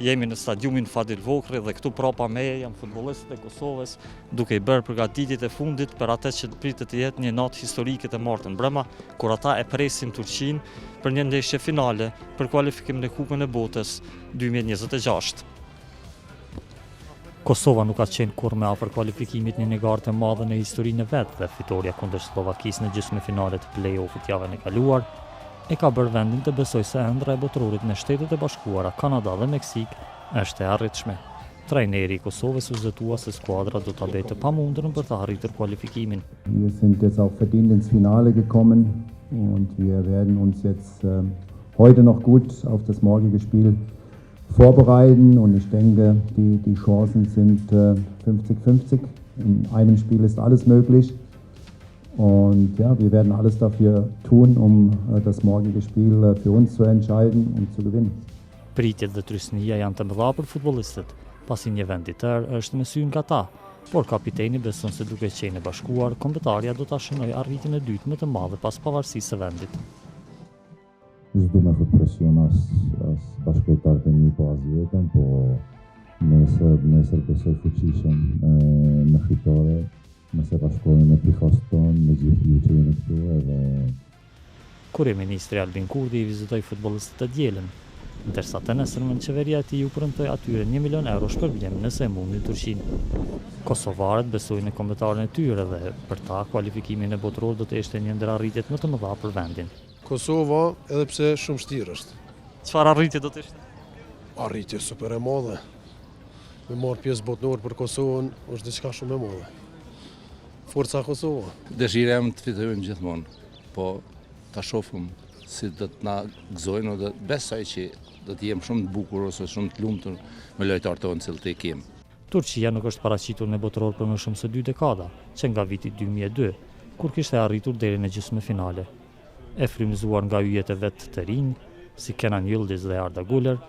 Jemi në stadiumin Fadil Vohri dhe këtu prapa meje janë futbollistët e Kosovës duke i bërë përgatitjet e fundit për atë që pritet të jetë një natë historike të martën brema, kur ata e presin Turqinë për një ndeshje finale për kualifikimin e Kupën e Botës 2026. Kosova nuk ka qenë kurrë më afër kualifikimit në një garë të madhe në historinë e vet dhe fitoria kundër Slovakisë në gjysmëfinale të play-offit javën e kaluar e ka bërë vendin të besoj se ëndra e botrorit në Shtetet e Bashkuara, Kanada dhe Meksik është e arritshme. Trajneri i Kosovës u zëtua se skuadra do ta bëjë të pamundurën për të arritur kualifikimin. Wir sind jetzt auch verdient ins Finale gekommen und wir werden uns jetzt heute noch gut auf das morgige Spiel vorbereiten und ich denke, die Chancen sind 50-50. In einem Spiel ist alles möglich. Und ja, wir werden alles dafür tun, das morgige Spiel für uns zu entscheiden und zu gewinnen. Pritjet dhe trysnia janë të mëdha për futbollistët, pasi një vend i tërë është me sy nga ta, por kapiteni beson se duke qenë e bashkuar, kombëtarja do ta shënojë arritjen e dytë më të madhe pas pavarësisë së vendit. Çdo me fut presion as bashkëtarët e mi po asgjëtën, po nesër besoj fuqishëm në fitore. Nëse bashkohemi me pifas tonë, me gjithë ju që jeni këtu edhe... Kryeministri Albin Kurdi i vizitoi futbollistët e dielën, ndërsa të nesërmen qeveria e tij u premtoi atyre 1 milion euro shpërblim nëse e mundin Turqinë. Kosovarët besojnë në kombëtarën e tyre dhe për ta kualifikimin e botror do të ishte një ndër arritjet më të mëdha për vendin. Kosova edhe pse shumë vështirë është. Çfarë arritje do të ishte? Arritje super e madhe. Me marrë pjesë botërore për Kosovën është diçka shumë e madhe. Forca Kosova. Dëshira jam të fitojmë gjithmonë, po ta shohim si do të na gëzojnë dhe besoj që do të jem shumë të bukur ose shumë të lumtur me lojtarët tonë që të kemi. Turqia nuk është paraqitur në botror për më shumë se 2 dekada, që nga viti 2002, kur kishte arritur deri në gjysmëfinale. E frymëzuar nga yjet e vet të rinj, si Kenan Yildiz dhe Arda Güler,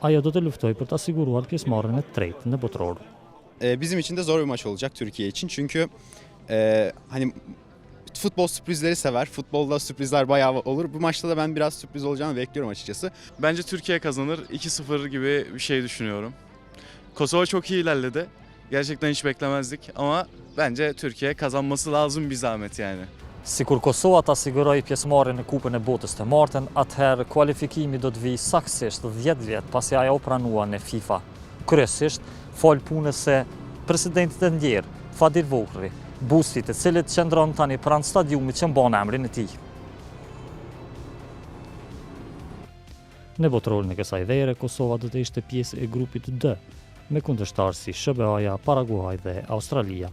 ajo do të luftojë për të siguruar pjesëmarrjen e tretë në botror. Bizim için de zor bir maç olacak Türkiye için çünkü hani futbol sürprizleri sever. Futbolda sürprizler bayağı olur. Bu maçta da ben biraz sürpriz olacağını bekliyorum açıkçası. Bence Türkiye kazanır. 2-0 gibi bir şey düşünüyorum. Kosova çok iyi ilerledi. Gerçekten hiç beklemezdik ama bence Türkiye kazanması lazım bir zahmet yani. Sikur Kosova ta sigurojë pjesëmarrjen në Kupën e Botës të martën, atëherë kualifikimi do të vijë saktësisht 10 vjet pasi ajo u pranua në FIFA. Kryesisht fol punës se presidentit e ndjerë, Fadil Vohri, busti të cilit qëndron tani pranë stadiumit që mban emrin e tij. Në botrorin e kësaj vere, Kosova do të ishte pjesë e grupit D, me kundërshtarë si SBA-ja, Paraguay dhe Australia.